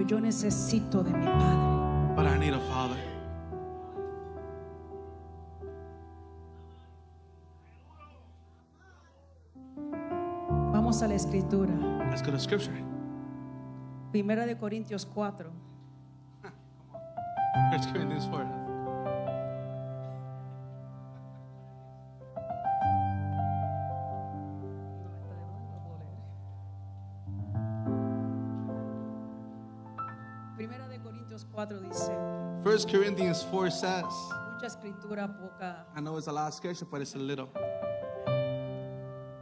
yo necesito de mi Padre. but I need a Father. Vamos a la escritura. Let's go to Scripture. Primera de Corintios 4. 1 Corinthians 4. Primera de Corintios 4 dice, 1 Corinthians 4 says, mucha escritura, poca. I know it's a lot of scripture, but it's a little.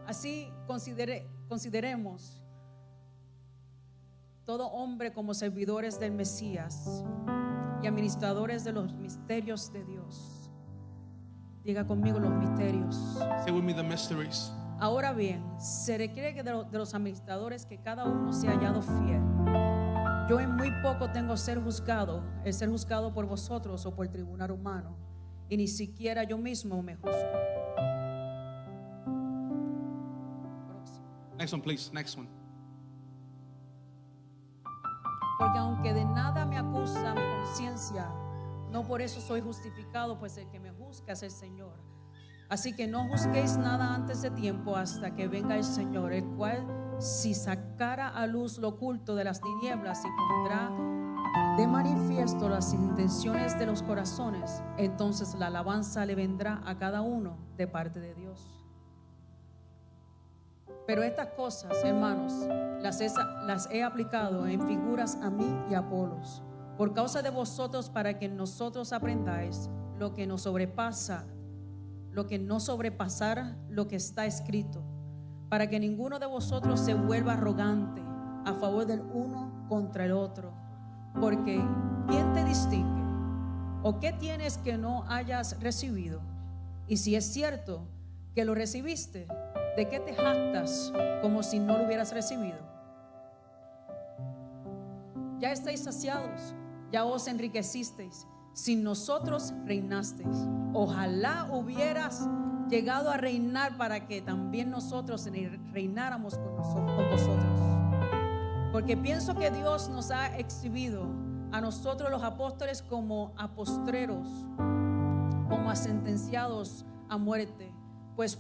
Así consideremos todo hombre como servidores del Mesías y administradores de los misterios de Dios. Diga conmigo los misterios. Say with me the mysteries. Ahora bien, se requiere que de los administradores que cada uno sea hallado fiel. Yo en muy poco tengo el ser juzgado por vosotros o por tribunal humano, y ni siquiera yo mismo me juzgo. Next one, please. Next one. Porque aunque de nada me acusa mi conciencia, no por eso soy justificado, pues el que me juzga es el Señor. Así que no juzguéis nada antes de tiempo hasta que venga el Señor, el cual si sacara a luz lo oculto de las tinieblas y pondrá de manifiesto las intenciones de los corazones, entonces la alabanza le vendrá a cada uno de parte de Dios. Pero estas cosas, hermanos, las he aplicado en figuras a mí y a Apolos, por causa de vosotros, para que nosotros aprendáis lo que no sobrepasara lo que está escrito, para que ninguno de vosotros se vuelva arrogante a favor del uno contra el otro. Porque ¿quién te distingue? ¿O qué tienes que no hayas recibido? Y si es cierto que lo recibiste, ¿de qué te jactas como si no lo hubieras recibido? Ya estáis saciados, ya os enriquecisteis, sin nosotros reinasteis. Ojalá hubieras llegado a reinar para que también nosotros reináramos con vosotros. Porque pienso que Dios nos ha exhibido a nosotros los apóstoles como a postreros, como a sentenciados a muerte, pues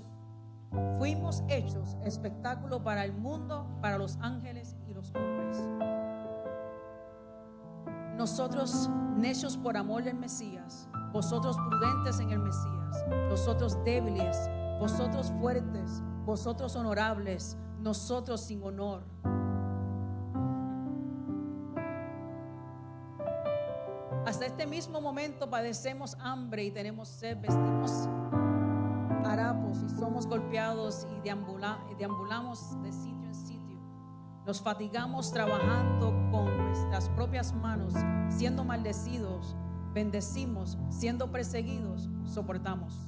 fuimos hechos espectáculo para el mundo, para los ángeles y los hombres. Nosotros necios por amor del Mesías, vosotros prudentes en el Mesías, nosotros débiles, vosotros fuertes, vosotros honorables, nosotros sin honor. Hasta este mismo momento padecemos hambre y tenemos sed, vestimos harapos y somos golpeados y deambulamos de sitio en sitio. Nos fatigamos trabajando con nuestras propias manos, siendo maldecidos, bendecimos, siendo perseguidos, soportamos.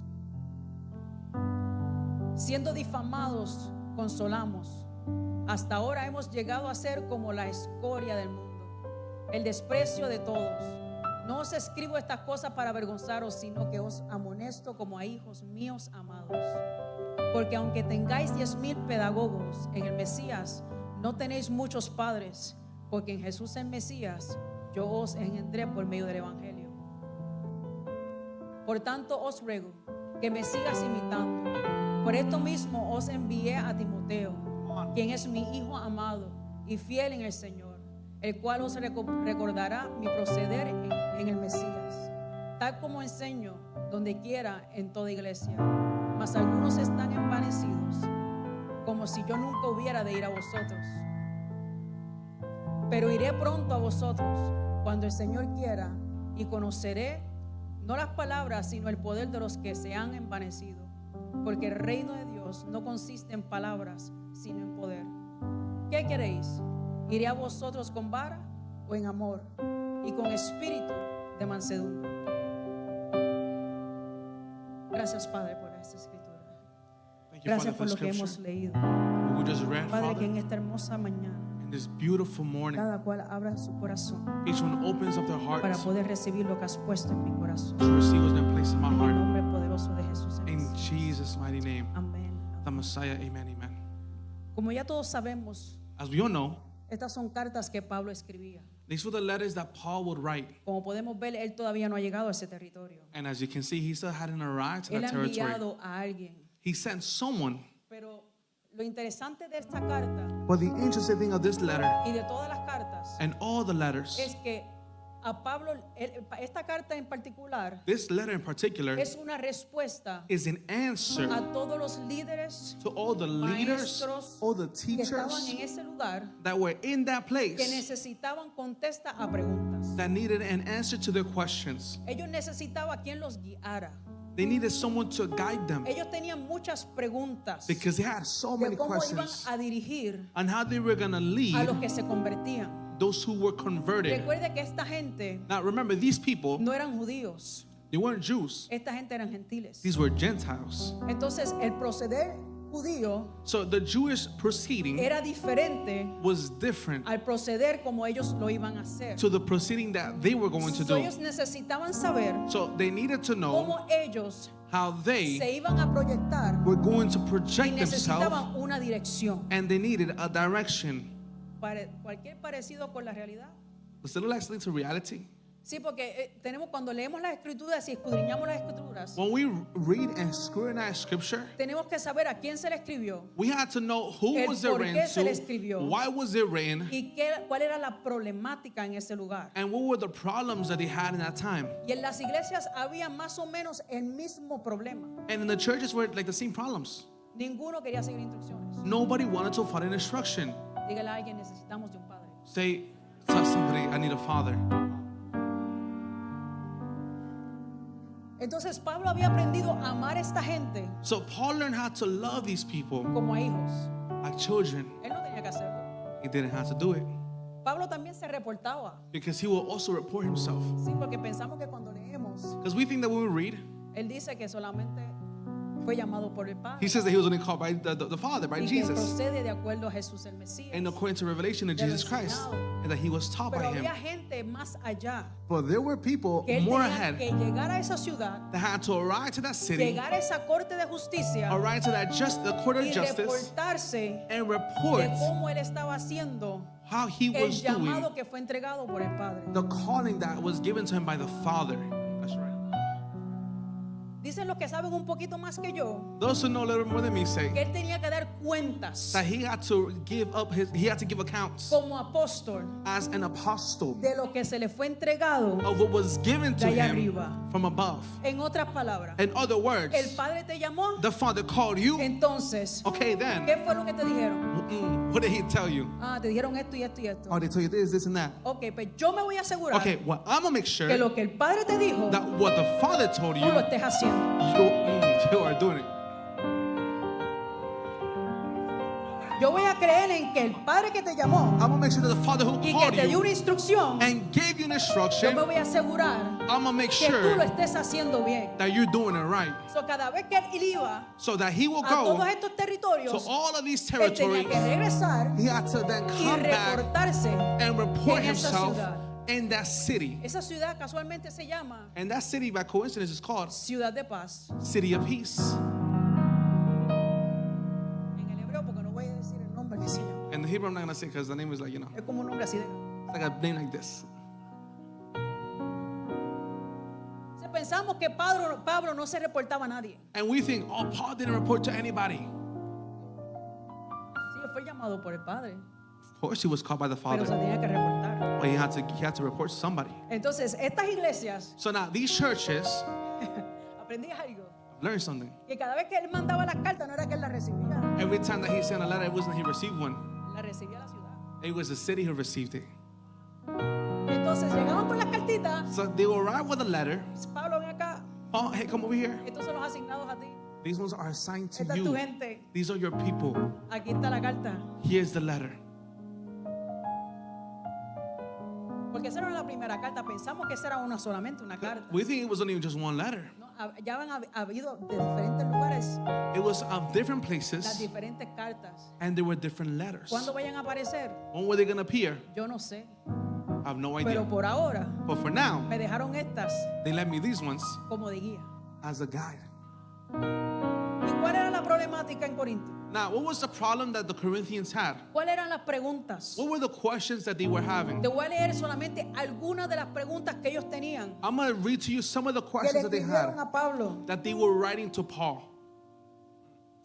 Siendo difamados, consolamos. Hasta ahora hemos llegado a ser como la escoria del mundo, el desprecio de todos. No os escribo estas cosas para avergonzaros, sino que os amonesto como a hijos míos amados. Porque aunque tengáis 10,000 pedagogos en el Mesías, no tenéis muchos padres, porque en Jesús el Mesías yo os engendré por medio del Evangelio. Por tanto os ruego que me sigas imitando. Por esto mismo os envié a Timoteo, quien es mi hijo amado y fiel en el Señor, el cual os recordará mi proceder en el Mesías, tal como enseño donde quiera en toda iglesia. Mas algunos están envanecidos, como si yo nunca hubiera de ir a vosotros. Pero iré pronto a vosotros cuando el Señor quiera, y conoceré no las palabras, sino el poder de los que se han envanecido. Porque el reino de Dios no consiste en palabras, sino en poder. ¿Qué queréis? ¿Iré a vosotros con vara o en amor y con espíritu de mansedumbre? Gracias, Padre, por esta escritura. Gracias por lo que hemos leído. We just read, Padre, Father, que en esta hermosa mañana in this beautiful morning, cada cual abra su corazón each one opens up their para hearts poder recibir lo que has puesto en mi corazón. to receive what's been placed in my En el heart. nombre poderoso de Jesús. In Jesus' mighty name, Amén. the Messiah, amen, amen. Como ya todos sabemos, As we all know, Estas son cartas que Pablo escribía. These were the letters that Paul would write. Como podemos ver, él todavía no ha llegado a ese territorio. And as you can see, he still hadn't arrived to Él that ha territory. enviado a alguien. He sent someone. Pero lo interesante de esta carta But the interesting thing of this letter y de todas las cartas and all the letters, es que a Pablo, esta carta en particular, this letter in particular es una respuesta is an answer a todos los líderes, to all the leaders, maestros all the que estaban teachers en ese lugar, that were in that que place necesitaban contesta a preguntas. that needed an answer to their questions. Ellos necesitaban quien los guiara. They needed someone to guide them Ellos tenían muchas preguntas because they had so de many cómo iban questions a dirigir on how they were going to a lead los que se convertían. those who were converted. Recuerde que esta gente Now remember, these people, no eran judíos, they weren't Jews. esta gente eran gentiles. These were Gentiles. Entonces el proceder judío So the Jewish proceeding era diferente was different al proceder como ellos lo iban a hacer. to the proceeding that they were going to So do. ellos necesitaban saber So they needed to know cómo ellos how they se iban a proyectar were going to y project themselves, necesitaban una dirección. and they needed a direction. Cualquier parecido con la realidad. Was it actually to reality? Sí, porque tenemos cuando leemos las escrituras y escudriñamos las escrituras, When we read and scrutinize scripture, tenemos que saber a quién se le escribió we had to know who El was it por written qué se le to, escribió. why was it written, y cuál era la problemática en ese lugar. and what were the problems that they had in that time. Y en las iglesias había más o menos el mismo problema. And in the churches were like the same problems. Ninguno quería seguir instrucciones. Nobody wanted to follow instruction. Dígale a alguien, necesitamos de un padre. Say, tell somebody, I need a father. Entonces Pablo había aprendido a amar a esta gente So Paul learned how to love these people como a hijos. like children. Él no tenía que hacerlo. He didn't have to do it Pablo también se reportaba. because he will also report himself. Sí, porque pensamos que cuando leemos, Because we think that when we read, él dice que solamente fue llamado por el Padre he says that he was only called by the Father, by y que Jesus, procede de acuerdo a Jesús el Mesías. and according to revelation of de lo Jesus Christ, enseñado. and that he was taught by Pero him. había gente más allá But there were people que él more tenía ahead que llegar a esa ciudad, that had to arrive to that city, llegar a esa corte de justicia arrive to that the court of y justice, reportarse and de report cómo él estaba haciendo how he el was doing llamado que fue entregado por el Padre. the calling that was given to him by the Father. That's right. Dicen los que saben un poquito más que yo Those who know a little more than me say que él tenía que dar cuentas that he had to give accounts como apóstol as an apostle de lo que se le fue entregado. of what was given to De allá him arriba. from above. En otras palabras, In other words, el Padre te llamó, the Father called you. entonces, Okay, then, ¿qué fue lo que te dijeron? what did he tell you? Ah, te dijeron esto y esto y esto. Oh, they told you this, and that. Ok, pues yo me voy a asegurar Okay, well, I'm going to make sure que lo que el Padre te dijo, that what the Father told tú you, lo estés haciendo. you are doing it. Yo voy a creer en que el Padre que te llamó I'm going to make sure that the Father who y que called te dio you una instrucción, and gave you an yo instruction, me voy a asegurar I'm going to make que tú sure lo estés haciendo bien. that you're doing it right. So, cada vez que él iba So that he will a go todos estos to territorios, all of these él tenía territories. que regresar He had to then y come back reportarse and report en esa himself ciudad. in that city. Esa ciudad casualmente se llama And that city, by coincidence, is called Ciudad de Paz. City of Peace. En el hebreo, porque no voy a decir el nombre que se llama. And the Hebrew I'm not going to say because the name is like, Es como un nombre así de... it's like a name like this. Entonces, pensamos que Pablo no se reportaba a nadie. And we think, oh, Paul didn't report to anybody. Sí, él fue llamado por el Padre, Of course, he was called by the pero se Father. tenía que reportar. But he had to report to somebody. Entonces, estas iglesias, So now, these churches, aprendí algo, learn something. que cada vez que él mandaba las cartas no era que él las recibía, Every time that he sent a letter, it wasn't he received one. las recibía la ciudad. It was the city who received it. Entonces, llegaban con las cartitas, So they will arrive with a letter. Pablo, ven acá, Oh, hey, come over here. estos son los asignados a ti, These ones are assigned to esta es tu you. gente, These are your people. aquí está la carta. Here's the letter. Porque esa no era la primera carta, pensamos que esa era solamente una carta. We think it was only just one letter. No, ya habían habido de diferentes lugares It was of different las places, diferentes cartas. and there were different letters. ¿Cuándo vayan a aparecer? When were they going to appear? Yo no sé. I have no Pero idea. por ahora But for now, me dejaron estas they left me these ones como de guía. as a guide. ¿Y cuál era la problemática en Corinto? Now, what was the problem that the Corinthians had? ¿Cuáles eran las preguntas? What were the questions that they were having? Te voy a leer solamente algunas de las preguntas que ellos tenían. I'm going to read to you some of the Que le questions that they escribieron had a Pablo. that they were writing to Paul.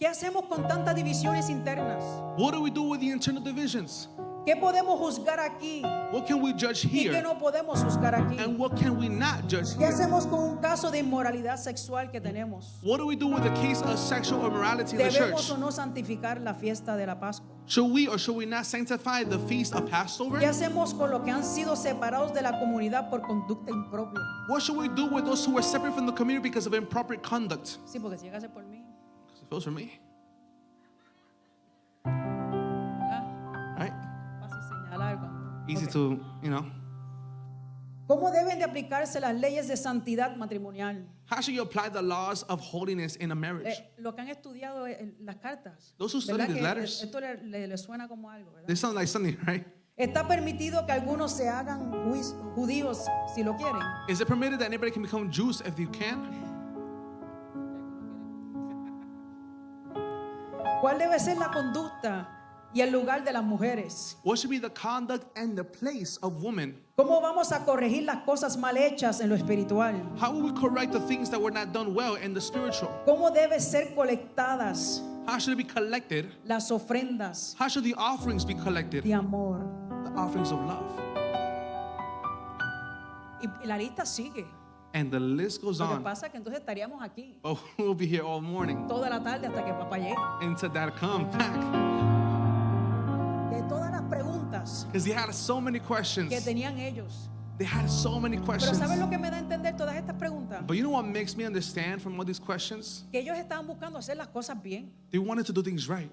¿Qué hacemos con tantas divisiones internas? What do we do with the internal divisions? ¿Qué podemos juzgar aquí? What can we judge ¿Y qué here? no podemos juzgar aquí? And what can we not judge ¿Qué here? hacemos con un caso de inmoralidad sexual que tenemos? What do we do with the case of sexual immorality in the ¿Debemos church? o no santificar la fiesta de la Pascua? Should we or should we not sanctify the feast of ¿Qué Passover? hacemos con los que han sido separados de la comunidad por conducta impropia? What should we do with those who were separate from the community because of improper conduct? Sí, porque si llegase por mí, Because it feels for me, ¿verdad? right? Fácil señalar cuando- Easy Ok. to, ¿Cómo deben de aplicarse las leyes de santidad matrimonial? How should you apply the laws of holiness in a marriage? Lo que han estudiado las cartas. Those who study ¿Verdad the que letters. esto le suena como algo, ¿verdad? They sound like something, right? ¿Está permitido que algunos se hagan judíos si lo quieren? Is it permitted that anybody can become Jews if you can? ¿Cuál debe ser la conducta y el lugar de las mujeres? What should be the conduct and the place of women? ¿Cómo vamos a corregir las cosas mal hechas en lo espiritual? How will we correct the things that were not done well in the spiritual? ¿Cómo deben ser colectadas How should it be collected? las ofrendas How should the offerings be collected? de amor? The offerings of love. Y la lista sigue. And the list goes Lo que on. pasa es que entonces estaríamos aquí Oh, we'll be here all morning toda la tarde hasta que papá llegue. until that come back. De todas las preguntas Because they had so many que questions. tenían ellos. They had so many Pero questions. ¿sabes lo que me da a entender todas estas preguntas? But you know what makes me understand from all these questions? Que ellos estaban buscando hacer las cosas bien. They wanted to do things right.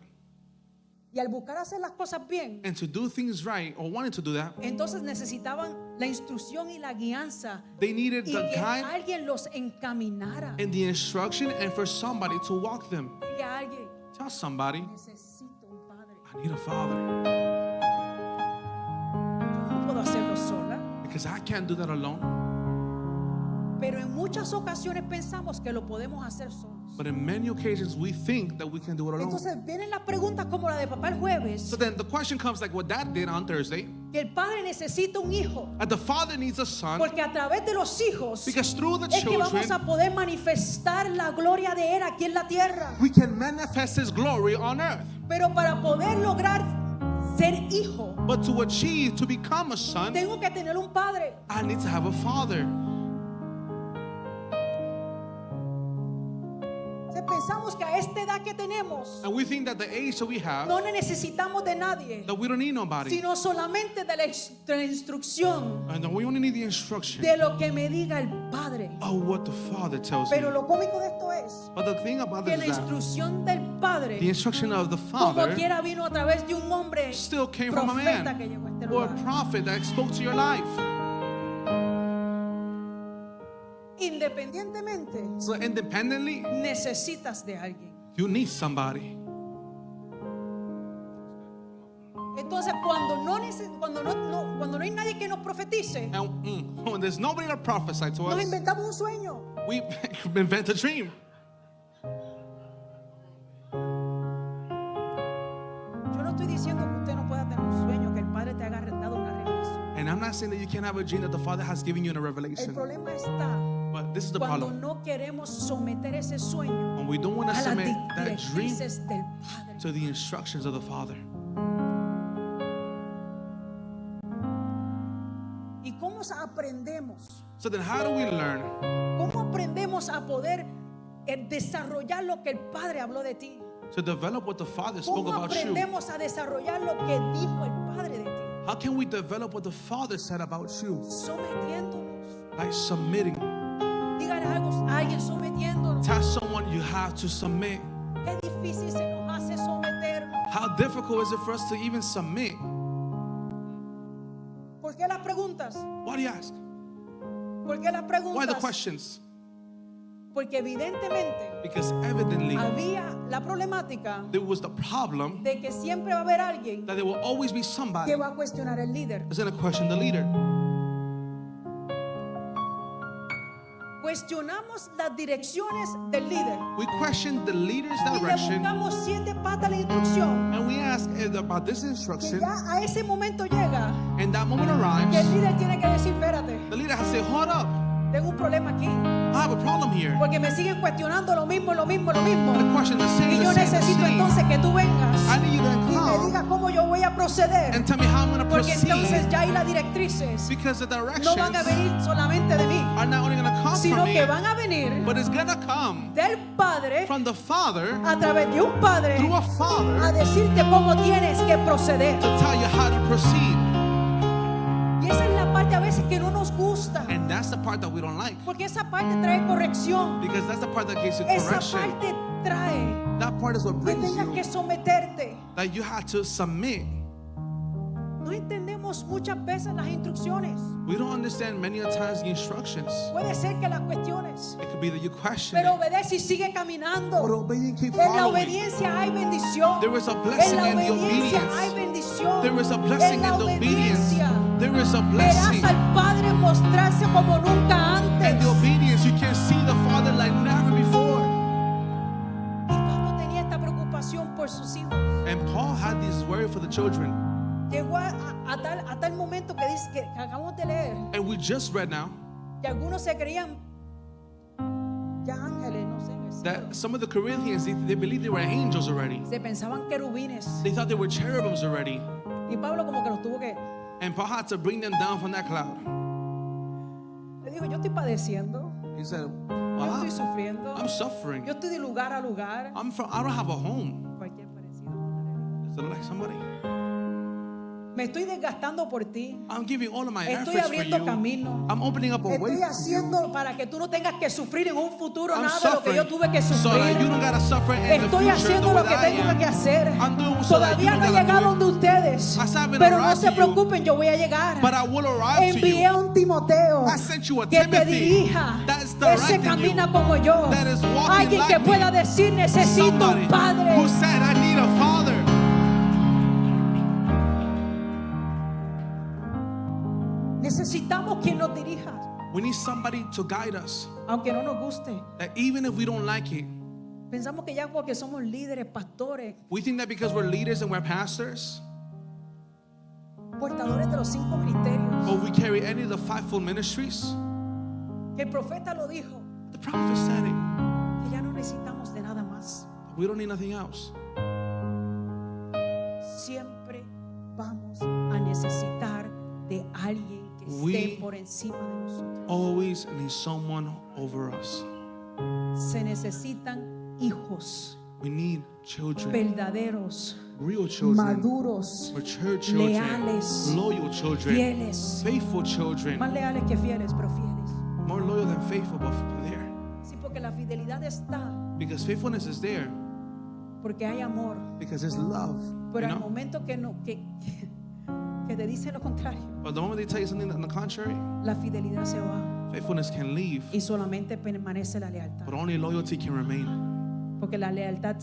Y al buscar hacer las cosas bien, And to do things right, or wanted to do that, entonces necesitaban la instrucción y la guianza they needed y the que guide alguien los encaminara. and the instruction and for somebody to walk them. Dile a alguien, Tell somebody, necesito un padre. I need a father. Yo no puedo hacerlo sola. Because I can't do that alone. Pero en muchas ocasiones pensamos que lo podemos hacer solos. But in many occasions, we think that we can do it alone. Entonces vienen las preguntas como la de papá el jueves, So then the question comes like what Dad did on Thursday. que el padre necesita un hijo, That the father needs a son. porque a través de los hijos Because through the es que vamos a children, poder manifestar la gloria de él aquí en la tierra. we can manifest His glory on earth. Pero para poder lograr ser hijo, But to achieve, to become a son, tengo que tener un padre. I need to have a father. Pensamos que a esta edad que tenemos And we think that the age that we have, no necesitamos de nadie, that we don't need nobody. sino solamente de la instrucción And then we only need the instruction de lo que me diga el padre. of what the father tells Pero me. lo cómico de esto es But the thing about que it la is that instrucción del the padre instruction of the como father quiera vino a través de un hombre still came from a profeta que man llegó a este or a lugar. prophet that spoke to your life. Independientemente, So independently, necesitas de alguien. you need somebody. Entonces, cuando no hay nadie que nos profetice, And when there's nobody to prophesy to nos us, inventamos un sueño. we invent a dream. Yo no estoy diciendo que usted no pueda tener un sueño, que el Padre te haya dado una revelación. And I'm not saying that you can't have a dream that the Father has given you in a El revelation. problema está But this is the cuando problem. no queremos someter ese sueño When we don't want a to las submit that dream directrices del Padre. to the instructions of the Father. ¿Y cómo aprendemos? So then how do we learn? ¿Cómo aprendemos a poder desarrollar lo que el Padre habló de ti? To develop what the Father spoke ¿Cómo about you. aprendemos a desarrollar lo que dijo el Padre de ti? How can we develop what the Father said about you? Sometiéndonos. By submitting. Dígale algo a alguien sometiéndonos. Tell someone you have to submit. Qué difícil se nos hace someternos. How difficult is it for us to even submit? ¿Por qué las preguntas? Why do you ask? ¿Por qué las Why the preguntas? questions? Porque evidentemente Because evidently había la problemática there was the problem de que siempre va a haber alguien that there will always be somebody que va a cuestionar al líder. that's going to question the leader. cuestionamos las direcciones del líder We question the leader's y le direction, buscamos 7 patas a la instrucción. and we ask about this Que instruction. ya a ese momento llega And that moment que el arrives, líder tiene que decir, espérate, the leader has to say, hold up, tengo un problema aquí, I have a problem here. porque me siguen cuestionando lo mismo. The question is Y yo necesito same. entonces que tú vengas I need you to y me come digas cómo yo voy a proceder, and tell me how I'm going to porque entonces proceed, ya ahí las directrices because the no directions van a venir solamente de mí, are not only going to come sino from me, que van a venir but it's going to come del Padre from the Father a través de un Padre through a a Father decirte cómo tienes que proceder. to tell you how to proceed. Y esa es la parte a veces que no nos gusta, And that's the part that we don't like, porque esa parte trae corrección, because that's the part that gives you esa correction. parte trae That part is what que brings tengas que you someterte. that you have to submit. No entendemos muchas veces las instrucciones. We don't understand many a times the instructions. Puede ser que las cuestiones, It could be that you question pero it, obedece y sigue but caminando. obey and keep En la following. obediencia hay bendición. There is a En blessing la in the obediencia obedience. hay bendición. There is a blessing En la in the obedience. obediencia There is a verás blessing. al Padre mostrarse como nunca In antes. the obedience, you can see the Father like never before. Y Pablo tenía esta preocupación por sus hijos. And Paul had this worry for the children. Llegó a tal momento que dice que acabamos de leer And we just read now que algunos se creían ya ángeles, no sé, en el cielo. that some of the Corinthians, they believed they were angels already. Se pensaban querubines. They thought they were cherubims already. Y Pablo como que los tuvo que And Paul had to bring them down from that cloud. le dijo, yo estoy padeciendo, He said, yo well, estoy sufriendo, I'm suffering. yo estoy de lugar a lugar. I don't have a home. Cualquier parecido con la realidad. Does it look like somebody? Me estoy desgastando por ti. I'm giving all of my Estoy efforts for abriendo you. camino. I'm opening up a way Estoy for you. haciendo para que tú no tengas que sufrir en un futuro I'm nada de lo que yo suffering tuve que so sufrir. that you don't gotta suffer in the Estoy future haciendo the lo way que that I tengo que am. hacer. I'm doing so that you Todavía don't no he gotta llegado do donde ustedes, I haven't pero no arrived se to you. preocupen, yo voy a llegar. But I will arrive to Envié you. a un Timoteo I sent you a que te Timothy dirija. that's Ese directing camina you, como yo. that is walking Alguien like que me. pueda decir necesito Somebody un padre. who said, I need a father. Necesitamos quien nos dirija, We need somebody to guide us. aunque no nos guste. That even if we don't like it, Pensamos que ya porque somos líderes, pastores, we think that because we're leaders and we're pastors, portadores de los 5 ministerios, or we carry any of the fivefold ministries, que el profeta lo dijo, the prophet said it. que ya no necesitamos de nada más. We don't need nothing else. Siempre vamos a necesitar de alguien que esté por encima de nosotros. Always need someone over us. Se necesitan hijos We need children, verdaderos, real children, maduros, mature children, leales, loyal children, fieles, faithful children, más leales que fieles, pero fieles. more loyal than faithful, but there. Sí, porque la fidelidad está, Because faithfulness is there, porque hay amor, because there's love. pero You al know? momento que que te dice lo contrario, But the moment they tell you something on the contrary, la fidelidad se va faithfulness can leave, y solamente permanece la lealtad. but only loyalty can remain. Porque la lealtad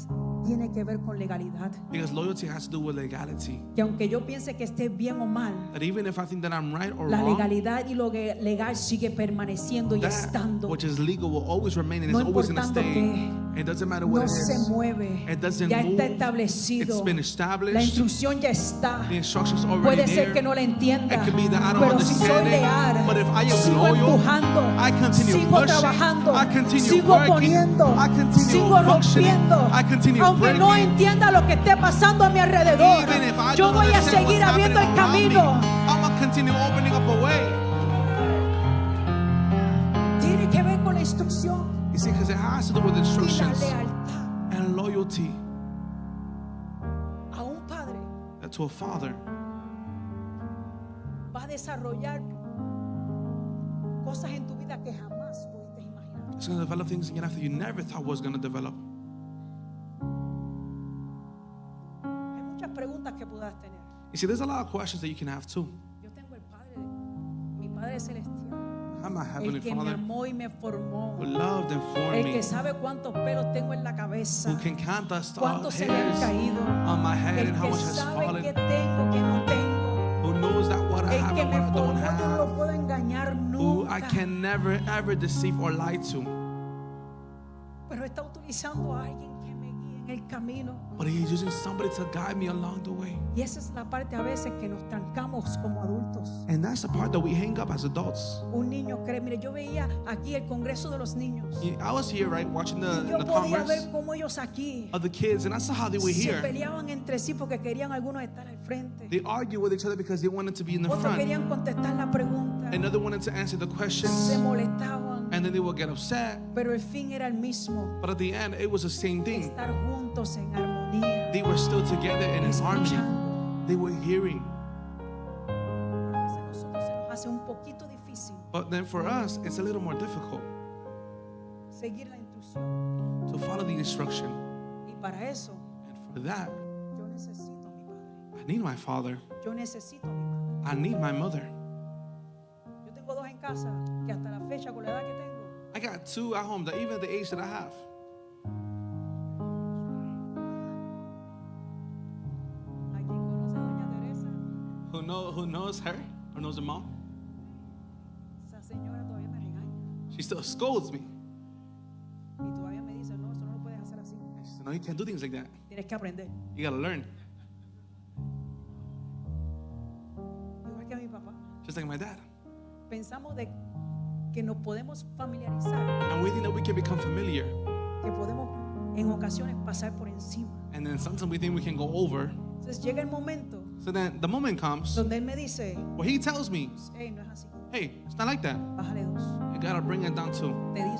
tiene que ver con legalidad. Because loyalty has to do with legality. Que aunque yo piense que esté bien o mal, That even if I think that I'm right or la wrong, legalidad y lo legal sigue permaneciendo y that estando. which is legal will always remain and No it's always going to importando stay. que It doesn't matter what No it se is. mueve. It doesn't Ya move. está establecido. It's been La established. instrucción ya está. The instructions already Puede there. ser que no la entienda, It could be that I don't pero si soy understand it, leal, but if I am sigo loyal, empujando, I continue sigo pushing, trabajando, I continue sigo working, poniendo, I continue sigo functioning, rompiendo, I continue aunque no breaking. entienda lo que esté pasando a mi alrededor. Even if I Yo don't voy a understand seguir what's abriendo el happening camino. around me, I'm going to continue opening up a way. Tiene que ver con la instrucción You see, because it has to do with y la instructions lealtad and loyalty a un padre. that to a father Va a desarrollar cosas en tu vida que jamás pudiste imaginar. it's going to develop things in your life that you never thought was going to develop. Hay muchas preguntas que puedas tener. You see, there's a lot of questions that you can have too. Yo tengo el Padre, mi Padre Celestial, I'm my heavenly el que me Father amó y me formó, who loved and formed el me, que sabe cuántos pelos tengo en la cabeza, who can count the cuántos se le han hairs caído, on my head el and how que much has sabe fallen, qué tengo, qué no tengo, who knows that what I el have que and me what I don't formó, yo no lo have, puedo engañar who I nunca. can never ever deceive or lie to. Pero está utilizando a alguien que me guíe en el camino. But He's using somebody to guide me along the way. Y esa es la parte a veces que nos trancamos como adultos. And that's the part that we hang up as adults. Un niño cree, mire, yo veía aquí el Congreso de los Niños. I was here, right, watching Y yo the podía Congress ver cómo ellos aquí of the kids, and I saw how they were se here. peleaban entre sí porque querían algunos estar al frente. They argued with each other because they wanted to be in the Otros front. querían contestar la pregunta. Another wanted to answer the Se questions, molestaban. and then they would get upset. Pero el fin era el mismo. But at the end, it was the same thing. Estar juntos en armonía. They were still together and in harmony. Escuchando. They were hearing. Pero a veces a nosotros se nos hace un poquito difícil But then for us, it's a little more difficult seguir la instrucción. to follow the instruction. Y para eso, And for that, yo necesito a mi padre. I need my father. Yo necesito a mi madre. I need my mother. Yo tengo dos en casa que hasta la fecha, con la edad que tengo, I got two at home that even at the age that I have. ¿a quién conoce a doña Teresa? Who knows her or knows her mom? Esa señora todavía me regaña. She still scolds me. Y todavía me dice, no, eso no lo puedes hacer así. She said, no, you can't do things like that. Tienes que aprender. You gotta learn. Igual que a mi papá. Just like my dad. Pensamos de que nos podemos familiarizar, And we think that we can become familiar. que podemos en ocasiones pasar por encima. And then sometimes we think we can go over. Entonces llega el momento So then the moment comes donde él me dice, where he tells me, hey, no es así, hey, it's not like that. bájale dos. You gotta bring it down too. Te di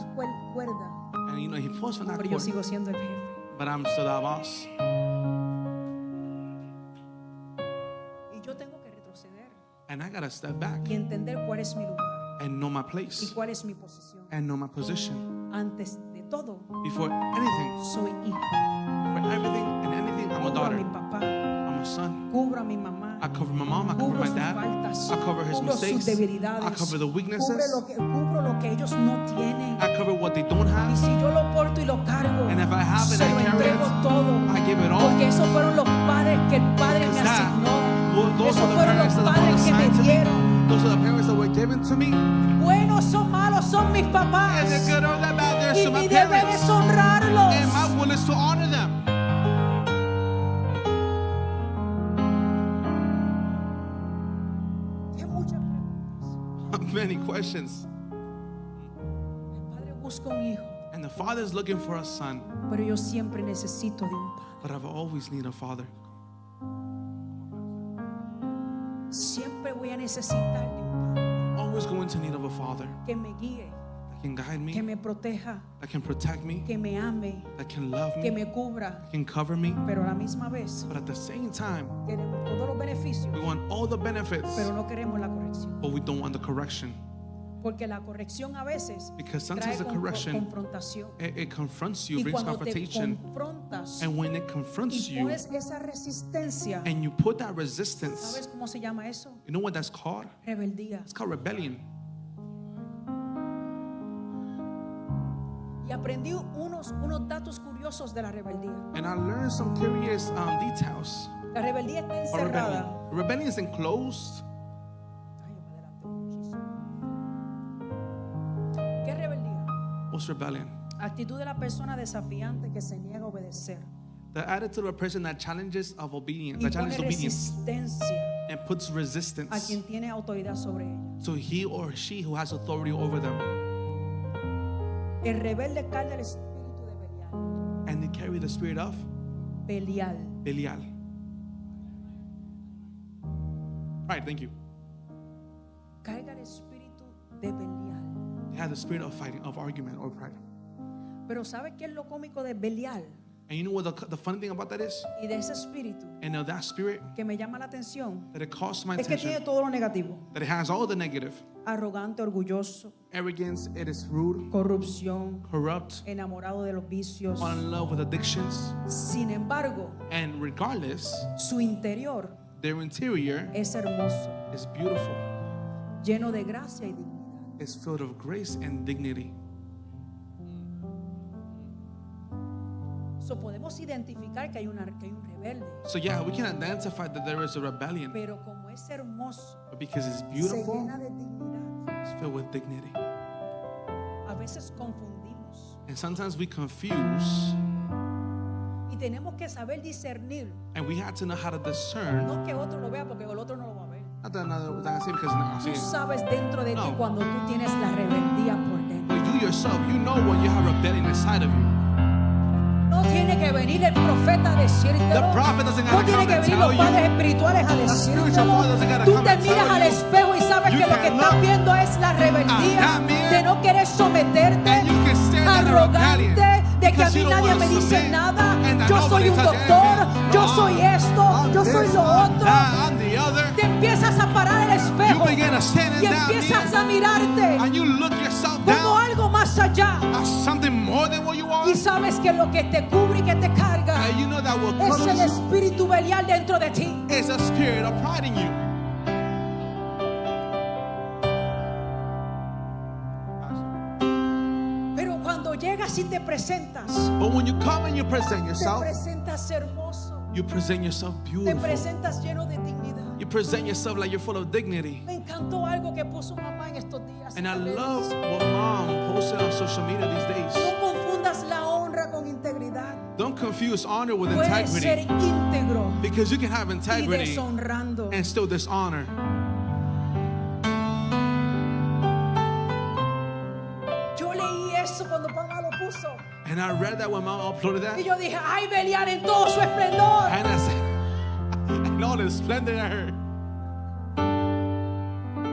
cuerda, And you know, he pulls from that pero yo cord. sigo siendo el jefe. But I'm still the boss. Y yo tengo que retroceder And I gotta step back y entender cuál es mi lugar and know my y place cuál es mi posición. and know my position. Antes de todo, Before anything, soy hijo. for everything and anything, I'm a Cubro a mi daughter. papá, I'm a son. cubro a mi mamá, I cover my mom, I cover cubro my sus dad, faltas, I cover his cubro sus mistakes, debilidades, I cover the cubro weaknesses, cubro lo que ellos no tienen. I cover what they don't Y have, si yo lo porto y lo cargo, and if I have it, se lo I carry entrego it, todo. I give it all. Porque esos fueron los padres que el Padre me Because that, asignó. those Esos are the fueron los parents that the padres Father que me assigned to me. dieron. Those are the parents that were given to me. Buenos o malos son mis papás. And they're good or they're bad, they're Y still my mi deber parents. es honrarlos. And my will is to honor them. Hay muchas preguntas. Many questions. El Padre busca un hijo, And the Father is looking for a son. pero yo siempre necesito de un padre. But I've always need a father. Siempre voy a necesitar de un padre Always going to need of a father que me guíe, that can guide que me, me proteja, that can protect me, que me ame, that can love que me, me cubra, that can cover me. pero a la misma vez But at the same time, queremos todos los beneficios, we want all the benefits, pero no queremos la corrección. but we don't want the correction. Porque la corrección a veces Because trae sometimes the correction, confrontación. it confronts you, Y brings cuando te confrontation. confrontas And when it confronts y you pones esa resistencia, and you put that resistance, ¿sabes cómo se llama eso? you know what that's called? Rebeldía. It's called rebellion. Y aprendí unos datos curiosos de la rebeldía. And I learned some curious details. La rebeldía está Or encerrada. rebellion is enclosed. Ay, yo me adelanté muchísimo. ¿Qué es rebeldía? What's rebellion? Actitud de la persona desafiante que se niega a obedecer The attitude of a person that challenges of obedience, y that pone challenges obedience resistencia and puts a resistance quien tiene autoridad sobre ella. to he or she who has authority over them. El rebelde carga el espíritu de Belial. And they carry the spirit of Belial. Belial. Right, thank you. Carga el espíritu de Belial. They have the spirit of fighting, of argument or pride. Pero ¿sabe qué es lo cómico de Belial And you know what the funny thing about that is? y de ese espíritu And of that spirit, que me llama la atención? that it calls my Es que tiene attention, todo lo negativo. that it has all the negative. Arrogante, orgulloso, Arrogance, it is rude, corrupción, corrupt, enamorado de los vicios. fall in love with addictions. Sin embargo, And regardless, su interior their interior es hermoso, is beautiful. lleno de gracia y dignidad. It's filled of grace and dignity. So podemos identificar que hay un rebelde, So yeah, we can identify that there is a rebellion, pero como es hermoso, but because it's se beautiful, llena de dignidad, it's filled with dignity. A veces confundimos And sometimes we confuse, y tenemos que saber discernir. and we have to know how to discern. No que otro lo vea porque el otro no lo va a ver. Not that another that I say because I see Tú it. sabes dentro de ti No. cuando tú tienes la rebeldía por dentro. But you yourself, you know when you have rebellion inside of you. No tiene que venir el profeta a decírtelo. The prophet doesn't No gotta tiene come que and venir tell los you. padres espirituales a spiritual decírtelo. father doesn't gotta Tú come te and miras tell al you. espejo y sabes You que lo que can estás look viendo es la rebeldía that mirror, de no querer someterte, and you can stand in the arrogante rebellion de que a because mí you don't nadie wanna me dice submit, nada. and that Yo soy nobody un tells you doctor, anything. yo No, soy esto, yo soy lo otro. I'm the other. Te empiezas a parar el You espejo begin to stand y in that empiezas mirror, a mirarte and you look yourself como down algo más allá. as something more than what you are. Y sabes que lo que te cubre y que te carga And you know that will es cover el you. espíritu belial dentro de ti. It's a spirit of pride in you. Pero cuando llegas y te presentas, But when you come and you present te yourself, presentas hermoso, you present yourself te beautiful. presentas lleno de dignidad. You present yourself like you're full of dignity. Me encantó algo que puso mamá en estos días. And I en las love redes. what mom posted on social media these days. No confundas la honra con integridad. Don't confuse honor with Puedes ser integrity, íntegro because you can have y integrity deshonrando. and still dishonor. Yo leí eso cuando mamá lo puso And I read that when mom uploaded that, y yo dije, ay, Belial en todo su esplendor. and I said, and all the splendor in her.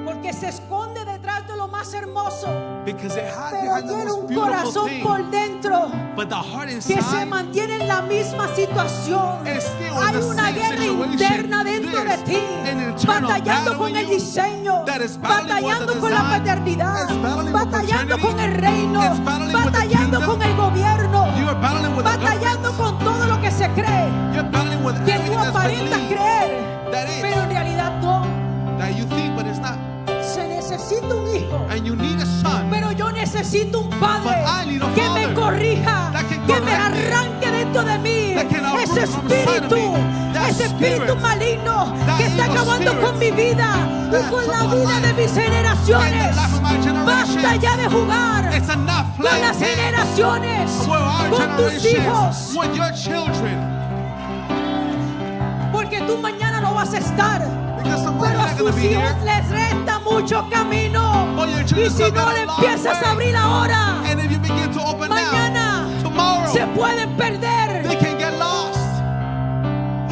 Porque se esconde detrás de lo más hermoso, Because it hides pero behind the tiene most un beautiful corazón thing. por dentro But the heart que se inside mantiene en la misma situación. is still in Hay the una same guerra situation. interna dentro de There's ti, an internal batallando battle con in el you diseño, that is battling with the batallando con la design, paternidad, it's battling with batallando paternity, con el reino, it's battling with the batallando kingdom. con el gobierno, You are battling with the batallando government. con todo lo que se cree, You're battling with que everything tú that's aparentas believed creer, that is, pero en realidad no. that you think, but it's not. Se necesita un hijo. And you need a son. Pero yo necesito un padre But I need a que me father corrija, that can que me correct me, arranque dentro de mí that can ese uproot from inside of espíritu, me, that ese espíritu spirit, maligno that que está evil acabando spirit, con mi vida y that con la took my vida de life mis and generaciones. the life of my Basta generations. ya de jugar It's enough con playing las games generaciones, with our con tus generations, hijos, with your children. porque tú mañana no vas a estar. Because somebody's Pero a not going to sus be hijos here. les resta mucho camino. But your Y children si still no got le a long empiezas a way. abrir ahora, And if you begin to open mañana now, tomorrow, se pueden perder they can get lost.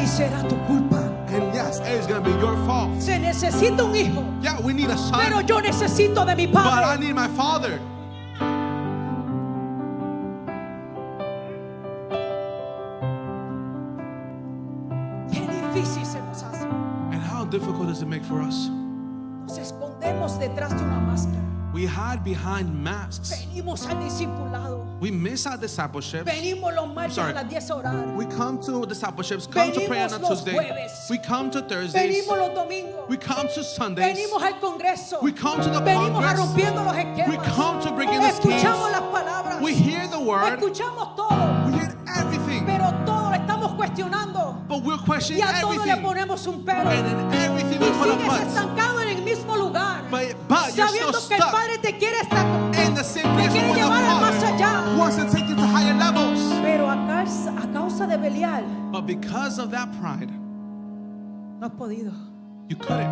y será tu culpa. And yes, it's going to be your fault. Se necesita un hijo, Yeah, we need a son, pero yo necesito de mi but I padre. need my father. Qué difícil se nos hace. And how difficult does it make for us? Nos escondemos detrás de una máscara. We hide behind masks. Venimos al discipulado. We miss our discipleships. Venimos los martes Sorry. a las 10 a orar. We come to discipleships, come to prayer on Venimos los Tuesday. jueves. We come to Thursdays. Venimos los domingos. We come to Sundays. Venimos al congreso. We come to the Venimos a Congress. rompiendo los esquemas. We come to breaking the Escuchamos schemes. las palabras. We hear the word. Escuchamos todo. We hear everything. Pero todo lo estamos cuestionando. But we're Y questioning a todo le everything. ponemos un pero. And in everything Y we put a sigues but. estancado en el mismo lugar. But you're Sabiendo still que el stuck Padre te quiere estar, in the same te place quiere where the llevar al más Father allá. wants to take you to higher levels. Pero a causa de Belial But because of that pride, no has podido. you couldn't.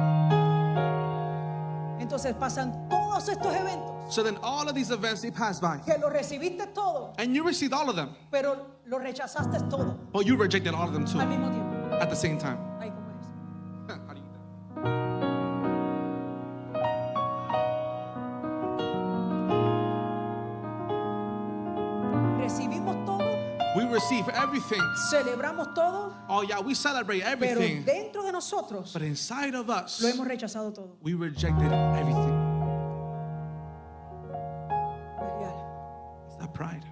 Entonces pasan todos estos eventos So then all of these events, they pass by. que lo recibiste todo, And you received all of them. pero lo rechazaste todo But you rejected all of them too al mismo tiempo. at the same time. Ay, ¿cómo es? How do you do that? Recibimos todo, We receive everything. celebramos todo, Oh yeah, we celebrate pero everything. dentro de nosotros But inside of us, lo hemos rechazado todo. we rejected everything. Belial. It's that pride.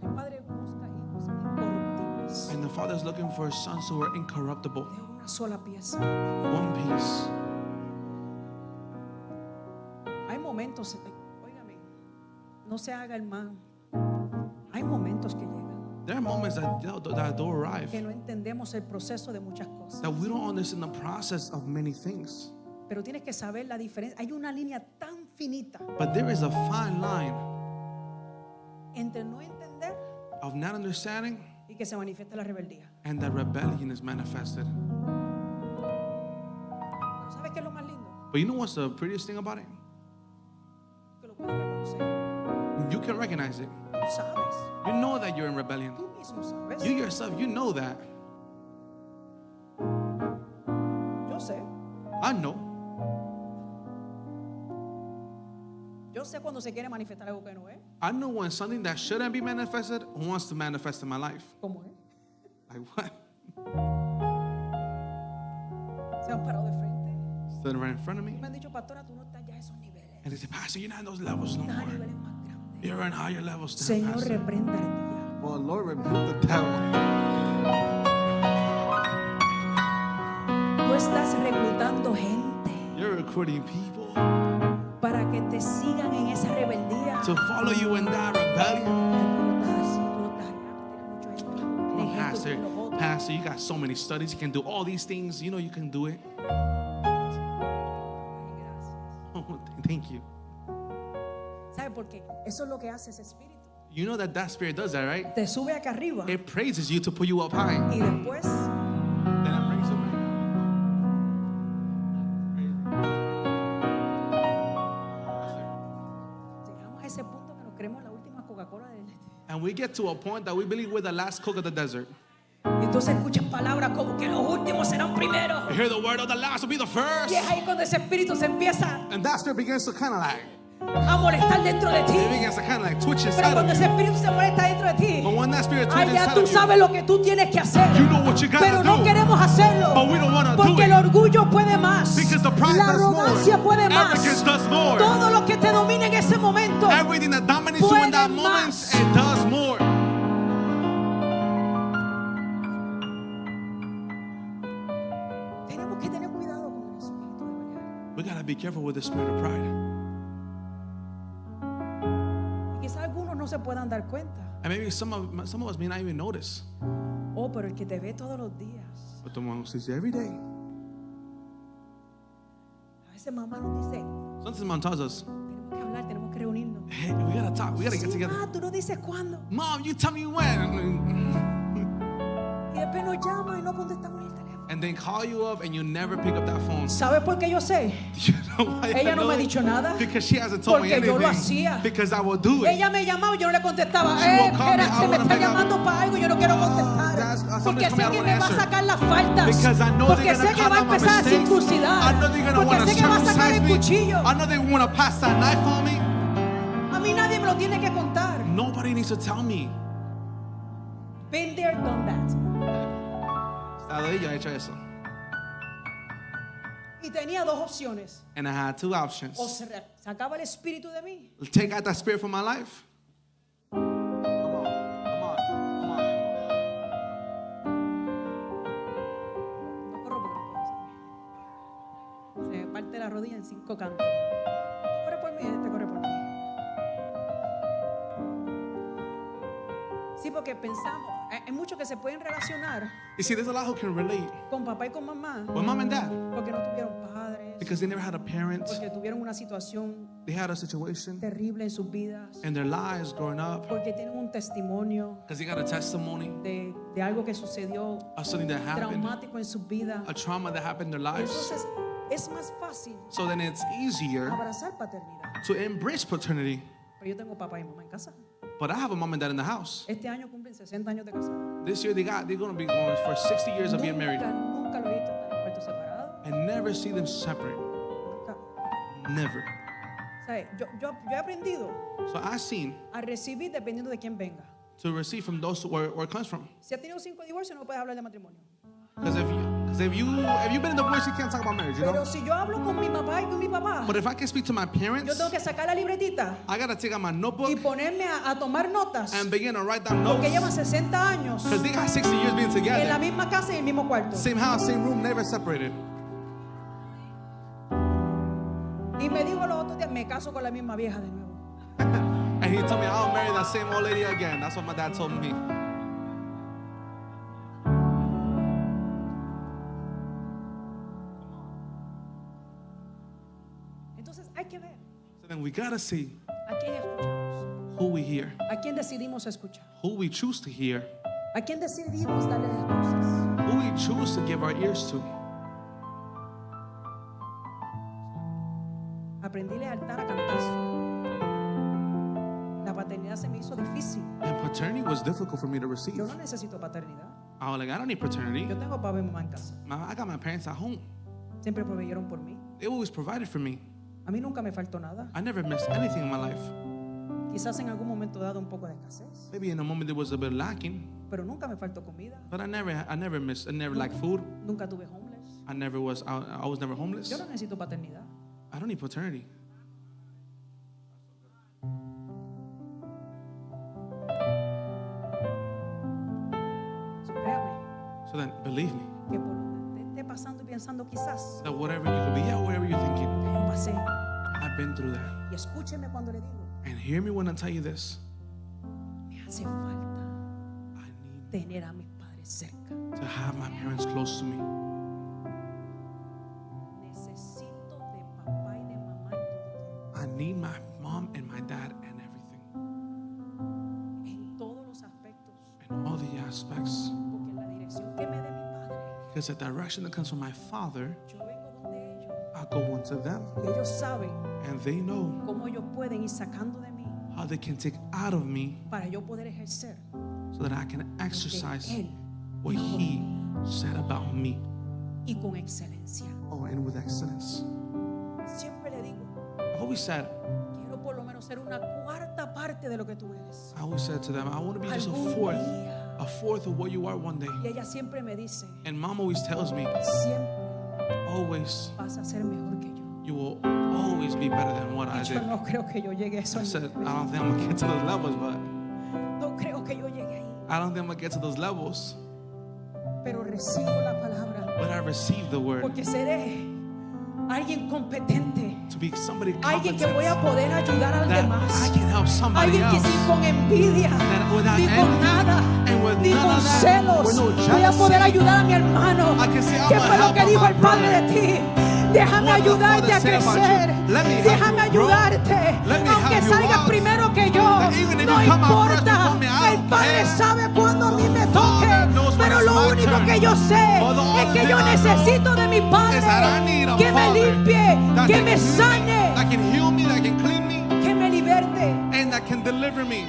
El Padre busca hijos incorruptibles And the Father's looking for sons who are incorruptible. de una sola pieza. One piece. Hay momentos, óigame, no se haga el mal. Hay momentos que llegan There are moments that do arrive que no entendemos el proceso de muchas cosas. that we don't understand the process of many things. Pero tienes que saber la diferencia. Hay una línea tan finita But there is a fine line entre no entender of not understanding, y que se manifiesta la rebeldía. and that rebellion is manifested. Pero ¿sabes qué es lo más lindo? But you know what's the prettiest thing about it? Que lo puedes reconocer. You can recognize it. Tú sabes. You know that you're in rebellion. Tú mismo sabes. You yourself, you know that. Yo sé. I know. Yo sé cuando se quiere manifestar algo que no es. I know when something that shouldn't be manifested wants to manifest in my life. ¿Cómo es? Like what? Se han parado de frente. Stood right in front of me. Me han dicho, pastora, tú no estás ya a esos niveles. And they say, Pastor, you're not in those levels no Estás a more. niveles más grandes. You're in higher levels now, Señor, Pastor. reprenda el diablo. Well, Lord, rebuke the devil. Tú estás reclutando gente You're recruiting people para que te sigan en esa rebeldía. to follow you in that rebellion. Tú no estás así, tú no estás allá, tú tienes mucho Oh, ejemplo, Pastor, tienes los otros. Pastor, you got so many studies. You can do all these things. You know you can do it. Ay, gracias. Oh, thank you. ¿Sabe por qué? Eso es lo que hace ese espíritu. You know that that spirit does that, right? Te sube acá arriba It praises you to put you up high. y después Then it brings you back. llegamos a ese punto que nos creemos la última Coca-Cola del este. And we get to a point that we believe we're the last cook of the desert. Y entonces escuchas palabras como que los últimos serán primeros. You hear the word of the last will be the first. Y es ahí cuando ese espíritu se empieza And that spirit begins to kind of like, a molestar dentro de ti. it begins to kind of like twitch Pero inside cuando of ese you. espíritu se molesta dentro de ti, But when that spirit twitches allá inside tú of you, sabes lo que tú tienes que hacer. you know what you gotta Pero no do. queremos hacerlo. But we don't want to do Porque it. el orgullo puede más. Because the pride La does more. arrogancia puede más. Arrogance does more. Todo lo que te domina en ese momento. Everything that dominates you in that Puede moment, más. it does more. Tenemos que tener cuidado con el espíritu de Belial. We gotta be careful with the spirit of pride. Y quizás algunos no se puedan dar cuenta. And maybe some of us may not even notice. Oh, pero el que te ve todos los días. But the one who sees you every day. A veces mamá nos dice, Sometimes mom tells us, tenemos que hablar, tenemos que reunirnos. hey, we gotta talk, we gotta get Sí, together. ma, tú no dices cuándo. Mom, you tell me when. Y después nos llama y no contestamos el teléfono. And then call you up and you never pick up that phone. ¿Sabes por qué yo sé? You know why I Ella no know me ha it? dicho nada. Because she hasn't told me Porque yo lo anything. hacía. Because I will do it. Ella me llamaba y yo no le contestaba. She will call me, Espera, I se me wanna está pick up. llamando para algo y yo no quiero contestar. That's Porque something's sé coming, I que don't me va a answer. sacar las faltas. Because I know Porque they're sé gonna que cut va a out my empezar a mistakes. circuncidar. I know they're gonna Porque want to sé que va a sacar circumcise el me. cuchillo. I know they want to pass that knife on me. A mí nadie me lo tiene que contar. Nobody needs to tell me. Been there, done that. Estado ahí, yo he hecho eso. Y tenía dos opciones. And I had two options. O se sacaba el espíritu de mí. Take out that spirit from my life. Come on. No corro porque no puedo, ¿sabes? Se me parte la rodilla en 5 cantos. Este corre por mí, este corre por mí. Sí, porque pensamos, hay muchos que se pueden relacionar You see, there's a lot who can relate. con papá y con mamá With mom and dad. porque no tuvieron padres, Because they never had a parent. porque tuvieron una situación They had a situation terrible en sus vidas, in their lives growing up. porque tienen un testimonio Because they got a testimony de algo que sucedió of something that happened. traumático en sus vidas. A trauma that happened in their lives. Entonces es más fácil So then it's easier abrazar paternidad. to embrace paternity. Pero yo tengo papá y mamá en casa. But I have a mom and dad in the house. Este año cumplen 60 años de casado. This year they're going to be going for 60 years of being married. Nunca lo he visto estar en cuartos separados. And never see them separate. Nunca. Never. ¿Sabe? Yo he aprendido So I've seen a recibir dependiendo de quién venga. to receive from those where it comes from. Si ha tenido 5 divorcios, no puedes hablar de matrimonio. Because if you've been in divorce, you can't talk about marriage, you Pero know. si yo hablo con mi papá y con mi papá, But if I can speak to my yo parents, tengo que sacar la libretita I gotta take out my y notebook ponerme a tomar notas. and begin to write down Porque notes. llevan 60 años Because they got 60 years being en la together. misma casa y en el mismo cuarto. Same house, same room, never separated. Y me dijo los otros días, me caso con la misma vieja de nuevo. And he told me, I'll marry that same old lady again. That's what my dad told me. Entonces hay que ver So then we gotta see a quién escuchamos. who we hear, ¿A quién decidimos escuchar? who we choose to hear, ¿A quién decidimos darle las cosas? who we choose to give our ears to. Aprendí lealtad a cantazo. La paternidad se me hizo difícil. And paternity was difficult for me to Yo receive. no necesito paternidad. I was like, I don't need paternity. Yo tengo papá y mamá en casa. I got my parents at home. Siempre proveyeron por mí. They always provided for me. A mí nunca me faltó nada. I never missed anything in my life. Quizás en algún momento dado un poco de escasez, Maybe in a moment it was a bit lacking, pero nunca me faltó comida. but I never lacked food. Nunca tuve homeless. I was never homeless. Yo no necesito paternidad. I don't need paternity. Créame So then, believe me, que por donde esté pasando y pensando quizás, that whatever you could be, whatever you're thinking, yo pasé. I've been through that. Y escúcheme cuando le digo, And hear me when I tell you this. me hace falta I need tener a mis padres cerca. to have my parents close to me. Necesito de papá y de mamá I need my mom and my dad and everything. en todos los aspectos, In all the aspects. porque la dirección que me dé mi padre, Because the direction that comes from my father, yo vengo donde ellos. I'll go into them. Y ellos saben And they know cómo ellos pueden ir sacando de mí how they can take out of me para yo poder ejercer so that I can exercise Él what he said about me. y con excelencia. Oh, and with excellence. Siempre le digo, I've always said, quiero por lo menos ser una cuarta parte de lo que tú eres. I always said to them, I want to be just Algún día. a fourth of what you are one day. Y ella siempre me dice, And mom always tells me, siempre always, vas a ser mejor que yo. you will always be better than what I Yo did. no creo que yo llegue a eso. I said, I don't think I'm going to get to those levels, but No creo que yo llegue ahí. I don't think I'm going to get to those levels. Pero recibo la palabra But I received the word porque seré alguien competente. to be somebody Alguien que competent, voy a poder ayudar a los that demás. I can help somebody Alguien que else. sin con envidia, That without ni con envy, nada, and with ni none con of that, celos, with no voy a poder jealousy, ayudar a mi hermano. I can say, I'm ¿Qué gonna fue lo help que dijo my el Padre brother. de ti? Déjame What the ayudarte Father a said about you. crecer. Let me help Déjame you grow. ayudarte. Let me Aunque help you salgas out. primero que yo, That even if no you come out first importa. before me, I El don't Padre care. sabe cuándo a mí me toque. Father knows when Pero it's lo my único turn. que yo sé But the es only que thing yo I know necesito de mi Padre is that I need a que me Father limpie, that que can me heal me, sane, that can heal me, that can clean me, que me liberte. and that can deliver me.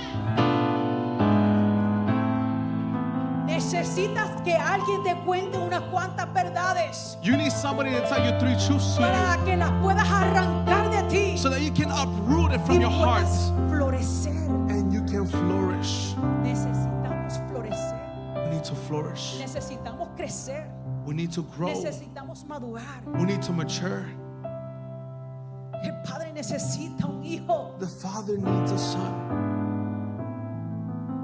Necesitas que alguien te cuente unas cuantas verdades You need somebody to tell you 3 truths to para que las puedas arrancar de ti you so that you can uproot it y from your heart puedas florecer. and you can flourish. Necesitamos florecer. We need to flourish. Necesitamos crecer. We need to grow. Necesitamos madurar. We need to mature. El Padre necesita un hijo. The Father needs a son.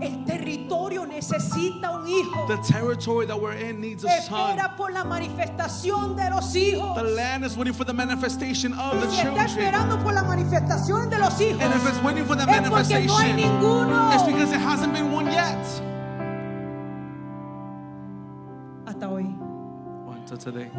El territorio necesita un hijo. The territory that we're in needs a son. Espera por la manifestación de los hijos. The land is waiting for the manifestation of the Y si está children. esperando por la manifestación de los hijos, And if it's waiting for the es porque manifestation, no hay ninguno. it's because it hasn't been one yet. Hasta hoy. One to today.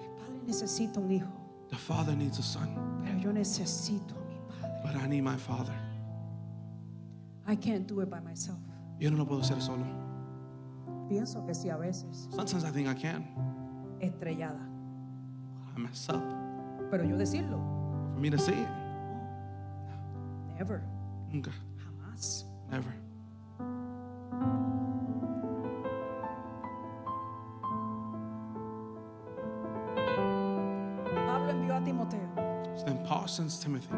El Padre necesita un hijo, The Father needs a son, pero yo necesito a mi Padre. but I need my Father. I can't do it by myself. Yo no lo puedo hacer solo. Pienso que sí a veces, Sometimes I think I can. estrellada, I mess up. pero yo decirlo, For me to say it, never, nunca, jamás. never. Pablo envió a Timoteo. So then Paul sends Timothy.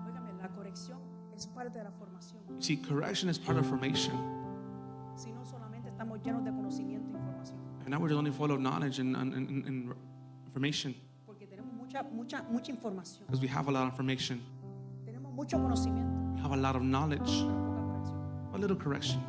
Óigame, la corrección es parte de la formación. You see, correction is part of formation. Si no solamente estamos llenos de conocimiento e información, And now we're only full of knowledge and information porque tenemos mucha información, because we have a lot of information. tenemos mucho conocimiento, We have a lot of knowledge, pero poca corrección. a little correction.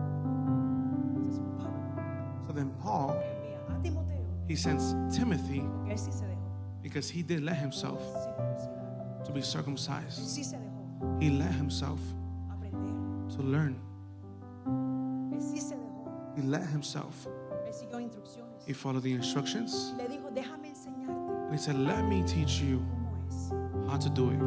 Entonces Pablo So then Paul, envía a Timoteo, he sends Timothy porque él sí se dejó because he did let himself circuncidar, to be circumcised. sí se dejó He let himself aprender, to learn, He let himself. Él siguió instrucciones. He followed the instructions. Le dijo, déjame enseñarte And he said, let me teach you cómo es, how to do it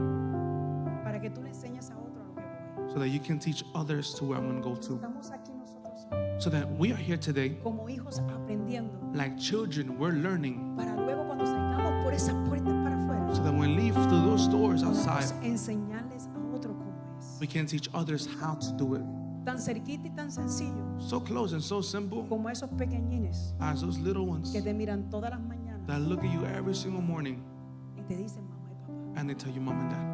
para que tú le enseñes a otro a lo que voy. so that you can teach others to where I'm going to go to. Estamos aquí nosotros hoy So that we are here today como hijos aprendiendo like children, we're learning. para luego cuando salgamos por esas puertas para afuera So that when we leave through those doors outside, podamos enseñarles a otro cómo es. we can teach others how to do it. Tan cerquita y tan sencillo So close and so simple como esos pequeñines as those little ones que te miran todas las mañanas that look at you every single morning y te dicen mamá y papá. and they tell you mom and dad.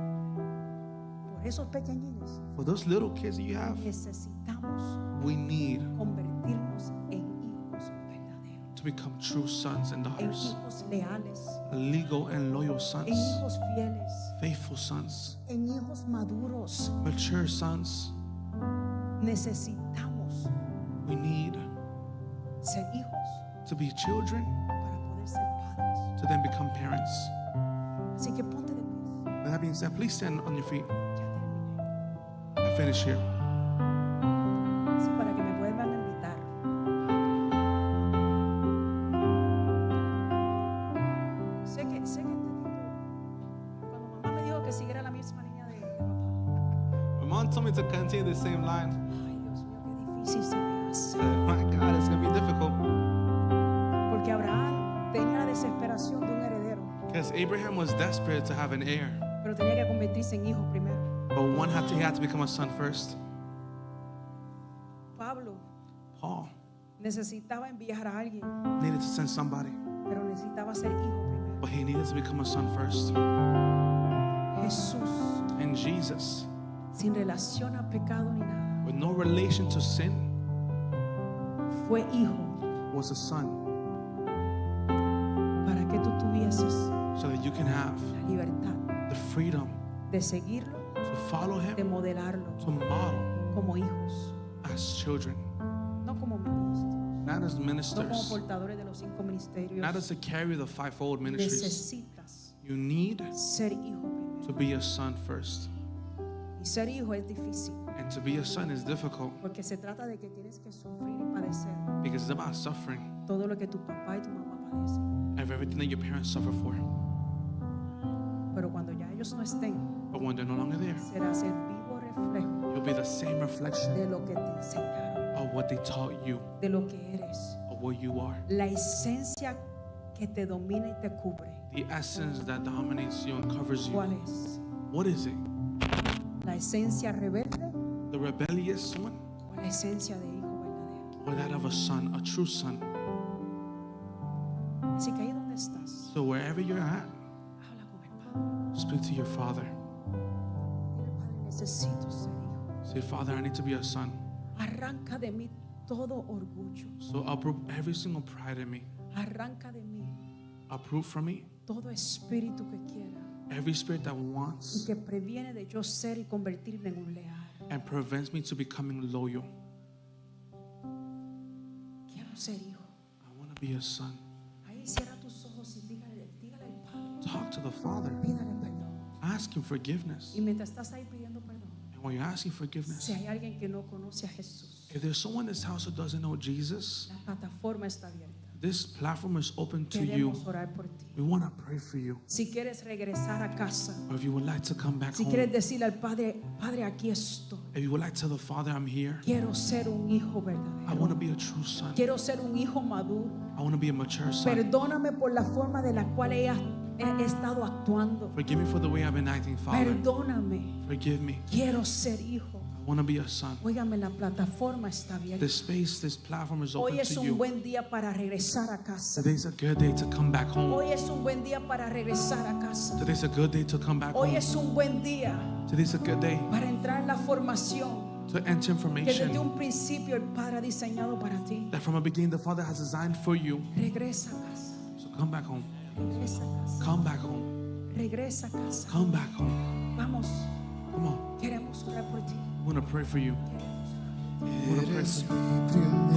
Por esos pequeñines For those little kids that you have, necesitamos we need convertirnos en hijos verdaderos, to become true sons and en daughters, hijos leales, legal and loyal en sons, hijos fieles, faithful sons, en hijos maduros. mature sons. Necesitamos We need ser hijos to be children para poder ser padres. to then become parents. Así que ponte de pie. With that being said, please stand on your feet. Ya terminé. I finish here. Sí, para que me vuelvan a invitar. Sé que este tipo, cuando mamá me dijo que siguiera la misma línea de papá, My mom told me to continue the same line. ay Dios mío, qué difícil se me hace. My God, it's going to be difficult. Porque Abraham tenía la desesperación de un heredero, Because Abraham was desperate to have an heir. pero tenía que convertirse en hijo primero. But he had to become a son first. Pablo Paul necesitaba enviar a alguien, needed to send somebody, pero necesitaba ser hijo primero. but he needed to become a son first. Jesús, And Jesus, sin relación a pecado ni nada, with no relation to sin, fue hijo was a son para que tú tuvieses so that you can have la libertad the freedom de seguirlo, to follow de him, modelarlo to model como hijos, as children, no como ministros, not as no como ministers, portadores de los 5 ministerios. not as to carry the fivefold ministries. Necesitas You need ser hijo primero. to be a son first. Y ser hijo es difícil And to be a son is difficult porque se trata de que tienes que sufrir y padecer because it's about suffering todo lo que tu papá y tu mamá padecen. of everything that your parents suffer for. Pero cuando ya ellos no estén, But when they're no longer there, serás el vivo reflejo you'll be the same reflection de lo que te enseñaron, of what they taught you, de lo que eres. of what you are. La esencia que te domina y te cubre. The essence that dominates you and covers you. ¿Cuál es? What is it? ¿La esencia rebelde The rebellious one o la esencia de hijo verdadero? or that of a son, a true son? Así que ahí donde estás, So wherever you're at, habla con el Padre. speak to your father. Dile, Padre, necesito ser hijo. Say, Father, I need to be a son. Arranca de mí todo orgullo. So uproot every single pride in me. Arranca de mí Uproot from me todo espíritu que quiera every spirit that y wants que previene de yo ser y convertirme en un leal. and prevents me to becoming loyal. Quiero ser hijo. I want to be a son. Ahí cierra tus ojos y dígale al Padre. Talk to the Father. Pídale perdón. Ask him forgiveness. Y mientras estás ahí pidiendo perdón, And when you're asking forgiveness, si hay alguien que no conoce a Jesús, if there's someone in this house who doesn't know Jesus, la plataforma está abierta. this platform is open to you. Queremos orar por ti. We want to pray for you. Si quieres regresar a casa, Or if you would like to come back si home, quieres decirle al Padre, Padre, aquí estoy. if you would like to tell the Father, I'm here. Quiero ser un hijo I verdadero. want to be a true son. Quiero ser un hijo maduro. I want to be a mature son. Perdóname por la forma de la cual he estado actuando. Forgive me for the way I've been acting, Father. Perdóname. Forgive me. Quiero ser hijo. I want to be a son. Óigame, la plataforma está abierta. This space, this platform is Hoy open es to un you. buen día para regresar a casa. Today's a good day to come back home. Hoy es un buen día para regresar a casa. Today's a good day to come back Hoy home. es un buen día Today's a good day para entrar en la formación to enter que desde information un principio el Padre ha diseñado para ti. that from the beginning the Father has designed for you. Regresa a casa. So come back home. Regresa a casa. Come back home. Regresa a casa. Come back home. Vamos. Come on. Queremos orar por ti. I want to pray for you. Queremos orar por ti. I want to pray for you. Eres mi primer